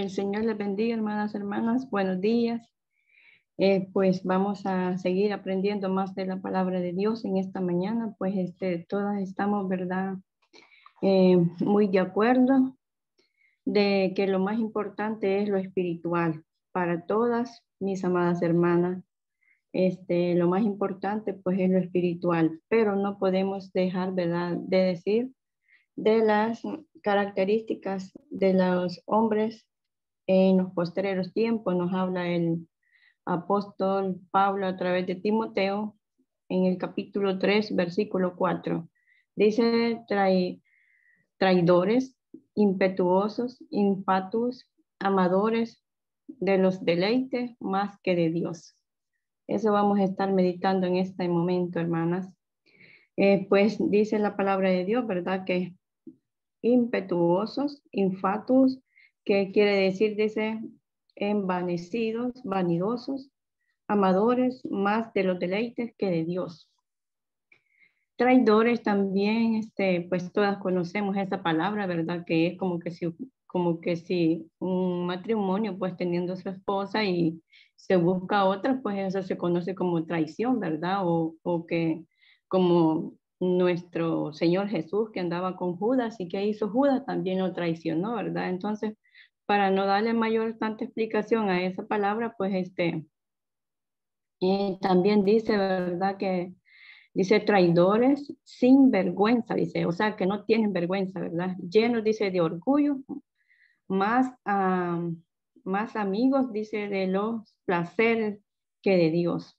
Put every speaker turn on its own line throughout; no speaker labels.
El Señor les bendiga, hermanas, hermanas. Buenos días. Pues vamos a seguir aprendiendo más de la palabra de Dios en esta mañana. Pues todas estamos, ¿verdad? Muy de acuerdo de que lo más importante es lo espiritual. Para todas mis amadas hermanas, lo más importante pues es lo espiritual, pero no podemos dejar, ¿verdad?, de decir de las características de los hombres en los postreros tiempos. Nos habla el apóstol Pablo a través de Timoteo en el capítulo 3, versículo 4. Dice, traidores, impetuosos, infatuos, amadores de los deleites más que de Dios. Eso vamos a estar meditando en este momento, hermanas. Pues dice la palabra de Dios, ¿verdad? Que impetuosos, infatuos, que quiere decir, dice, envanecidos, vanidosos, amadores más de los deleites que de Dios. Traidores también, pues todas conocemos esa palabra, ¿verdad? Que es como que si un matrimonio, pues teniendo su esposa y se busca otra, pues eso se conoce como traición, ¿verdad? O que como nuestro Señor Jesús que andaba con Judas y que hizo Judas también lo traicionó, ¿verdad? Entonces, para no darle mayor tanta explicación a esa palabra, pues también dice, ¿verdad? Que dice traidores sin vergüenza, dice, o sea, que no tienen vergüenza, ¿verdad? Llenos, dice, de orgullo, más, más amigos, dice, de los placeres que de Dios,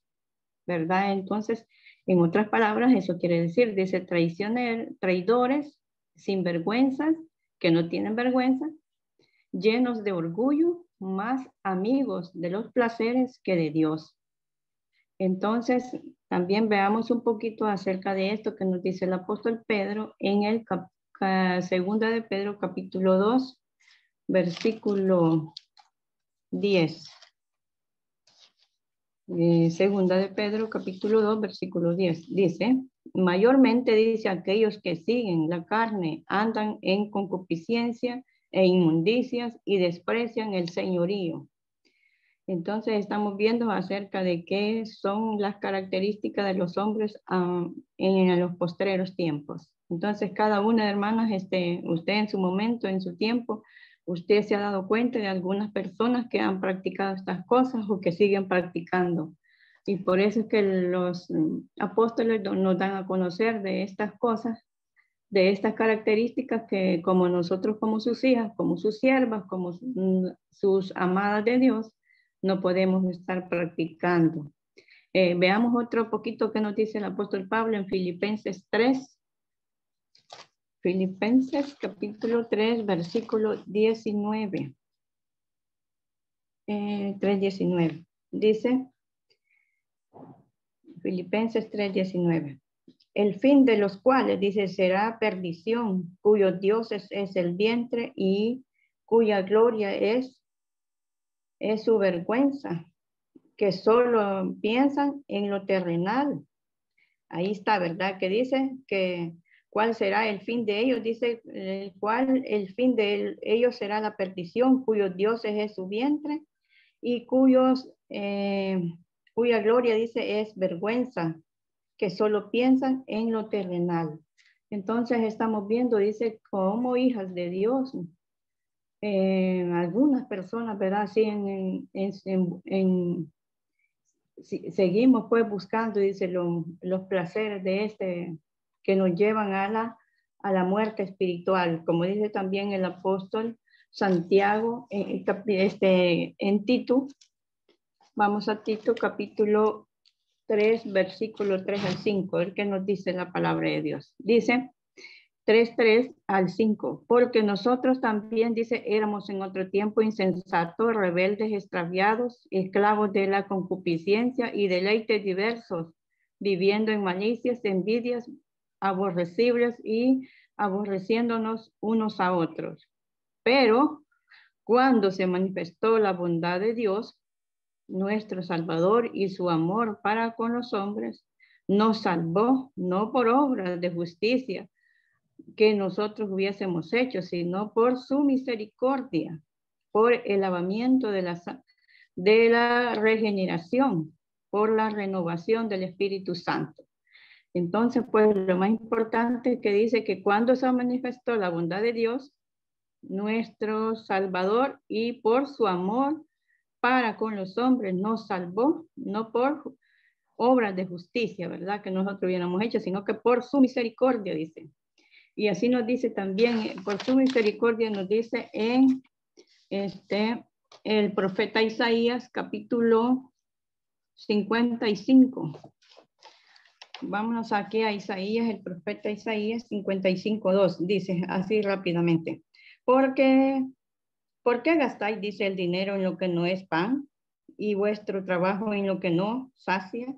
¿verdad? Entonces, en otras palabras, eso quiere decir, dice, traidores sin vergüenza, que no tienen vergüenza, llenos de orgullo, más amigos de los placeres que de Dios. Entonces, también veamos un poquito acerca de esto que nos dice el apóstol Pedro en el segunda de Pedro, capítulo 2, versículo 10. Segunda de Pedro, capítulo 2, versículo 10. Dice, mayormente dice aquellos que siguen la carne, andan en concupiscencia e inmundicias y desprecian el señorío. Entonces estamos viendo acerca de qué son las características de los hombres en los postreros tiempos. Entonces cada una de hermanas, usted en su momento, en su tiempo, usted se ha dado cuenta de algunas personas que han practicado estas cosas o que siguen practicando. Y por eso es que los apóstoles nos dan a conocer de estas cosas, de estas características que como nosotros, como sus hijas, como sus siervas, como sus amadas de Dios, no podemos estar practicando. Veamos otro poquito que nos dice el apóstol Pablo en Filipenses 3. Filipenses capítulo 3, versículo 19. 3:19. Dice, Filipenses 3:19. El fin de los cuales, dice, será perdición, cuyo Dios es el vientre y cuya gloria es su vergüenza, que solo piensan en lo terrenal. Ahí está, ¿verdad? Que dice que cuál será el fin de ellos, dice el fin de ellos será la perdición, cuyo Dios es su vientre y cuya gloria, dice, es vergüenza, que solo piensan en lo terrenal. Entonces estamos viendo, dice, como hijas de Dios, algunas personas, ¿verdad? Sí, seguimos pues buscando, dice, los placeres de que nos llevan a la muerte espiritual, como dice también el apóstol Santiago en Tito. Vamos a Tito capítulo 3, versículo 3 al 5, el que nos dice la palabra de Dios. Dice 3 al 5, porque nosotros también, dice, éramos en otro tiempo insensatos, rebeldes, extraviados, esclavos de la concupiscencia y deleites diversos, viviendo en malicias, envidias, aborrecibles y aborreciéndonos unos a otros. Pero cuando se manifestó la bondad de Dios, nuestro Salvador, y su amor para con los hombres, nos salvó, no por obras de justicia que nosotros hubiésemos hecho, sino por su misericordia, por el lavamiento de la regeneración, por la renovación del Espíritu Santo. Entonces, pues lo más importante es que dice que cuando se manifestó la bondad de Dios, nuestro Salvador, y por su amor para con los hombres nos salvó, no por obras de justicia, ¿verdad? Que nosotros hubiéramos hecho, sino que por su misericordia, dice. Y así nos dice también, por su misericordia nos dice en el profeta Isaías, capítulo 55. Vámonos aquí a Isaías, el profeta Isaías 55:2, dice así rápidamente. ¿Por qué gastáis, dice, el dinero en lo que no es pan y vuestro trabajo en lo que no sacia?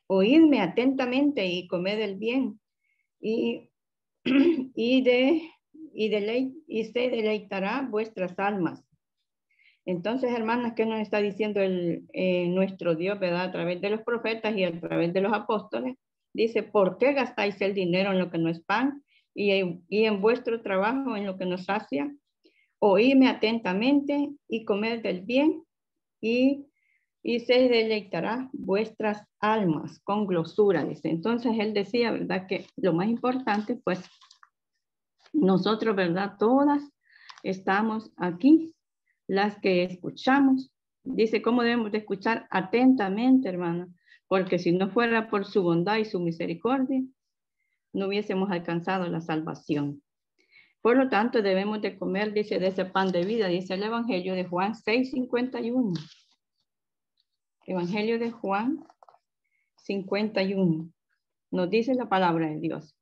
Oídme atentamente y comed el bien y se deleitará vuestras almas. Entonces, hermanas, ¿qué nos está diciendo nuestro Dios, verdad? A través de los profetas y a través de los apóstoles. Dice, ¿por qué gastáis el dinero en lo que no es pan y en vuestro trabajo en lo que no sacia? Oídme atentamente y comed del bien y se deleitará vuestras almas con glosura, dice. Entonces, él decía, ¿verdad? Que lo más importante, pues, nosotros, ¿verdad? Todas estamos aquí, las que escuchamos. Dice, ¿cómo debemos de escuchar? Atentamente, hermana, porque si no fuera por su bondad y su misericordia, no hubiésemos alcanzado la salvación. Por lo tanto, debemos de comer, dice, de ese pan de vida, dice el Evangelio de Juan 6:51. Evangelio de Juan 51. Nos dice la palabra de Dios.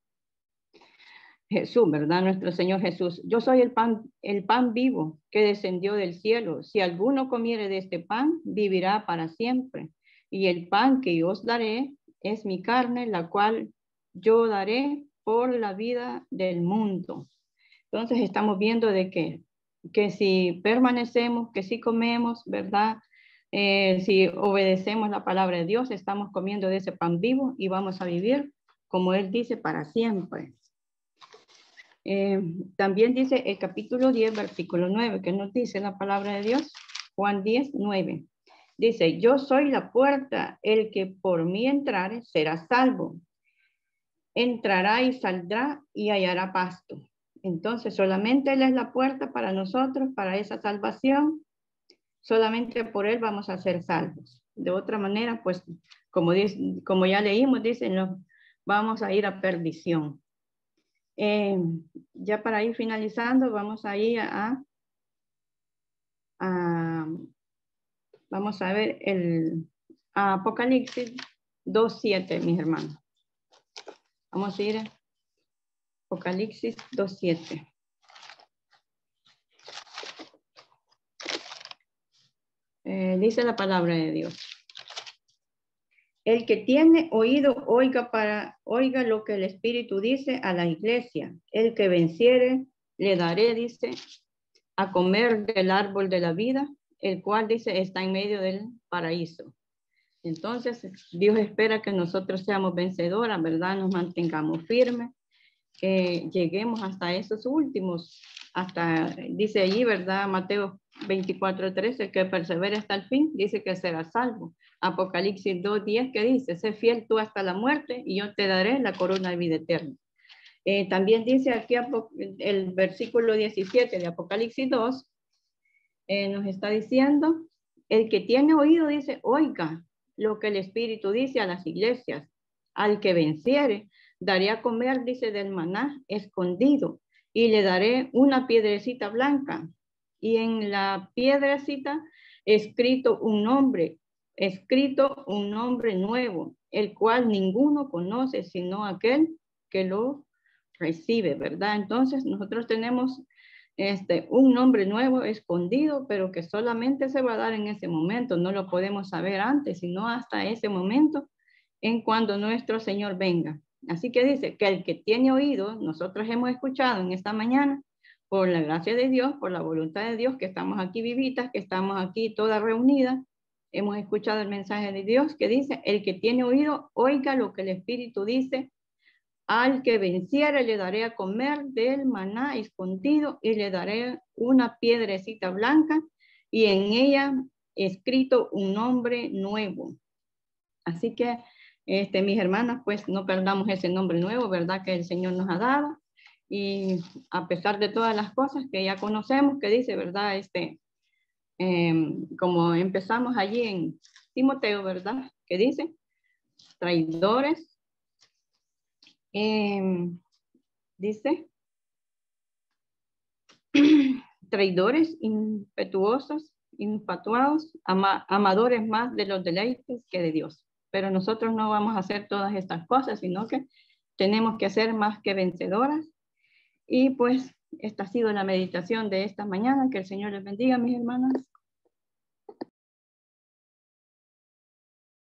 Jesús, ¿verdad? Nuestro Señor Jesús. Yo soy el pan vivo que descendió del cielo. Si alguno comiere de este pan, vivirá para siempre. Y el pan que yo os daré es mi carne, la cual yo daré por la vida del mundo. Entonces estamos viendo de que si permanecemos, que si comemos, ¿verdad? Si obedecemos la palabra de Dios, estamos comiendo de ese pan vivo y vamos a vivir, como Él dice, para siempre. También dice el capítulo 10, versículo 9, que nos dice la palabra de Dios, Juan 10, 9. Dice, yo soy la puerta, el que por mí entrare será salvo. Entrará y saldrá y hallará pasto. Entonces, solamente Él es la puerta para nosotros, para esa salvación. Solamente por Él vamos a ser salvos. De otra manera, pues, como ya leímos, dicen, vamos a ir a perdición. Ya para ir finalizando, vamos a ir vamos a ver a Apocalipsis 2:7, mis hermanos. Vamos a ir a Apocalipsis 2:7. Dice la palabra de Dios. El que tiene oído, oiga lo que el Espíritu dice a la iglesia. El que venciere, le daré, dice, a comer del árbol de la vida, el cual, dice, está en medio del paraíso. Entonces, Dios espera que nosotros seamos vencedoras, ¿verdad? Nos mantengamos firmes, que lleguemos hasta esos últimos, dice allí, ¿verdad? Mateo 24:13, que persevere hasta el fin, dice que será salvo. Apocalipsis 2:10, que dice, sé fiel tú hasta la muerte y yo te daré la corona de vida eterna. También dice aquí el versículo 17 de Apocalipsis 2, nos está diciendo, el que tiene oído, dice, oiga lo que el Espíritu dice a las iglesias. Al que venciere, daré a comer, dice, del maná escondido, y le daré una piedrecita blanca, y en la piedrecita escrito un nombre nuevo, el cual ninguno conoce sino aquel que lo recibe, ¿verdad? Entonces nosotros tenemos un nombre nuevo escondido, pero que solamente se va a dar en ese momento. No lo podemos saber antes, sino hasta ese momento en cuando nuestro Señor venga. Así que dice que el que tiene oído, nosotros hemos escuchado en esta mañana, por la gracia de Dios, por la voluntad de Dios, que estamos aquí vivitas, que estamos aquí todas reunidas, hemos escuchado el mensaje de Dios que dice, el que tiene oído, oiga lo que el Espíritu dice Al que venciere le daré a comer del maná escondido y le daré una piedrecita blanca y en ella escrito un nombre nuevo. Así que, mis hermanas, pues no perdamos ese nombre nuevo, ¿verdad? Que el Señor nos ha dado. Y a pesar de todas las cosas que ya conocemos, que dice, ¿verdad? Como empezamos allí en Timoteo, ¿verdad? Que dice, traidores, dice, traidores, impetuosos, infatuados, amadores más de los deleites que de Dios. Pero nosotros no vamos a hacer todas estas cosas, sino que tenemos que ser más que vencedoras. Y pues esta ha sido la meditación de esta mañana. Que el Señor les bendiga, mis hermanas.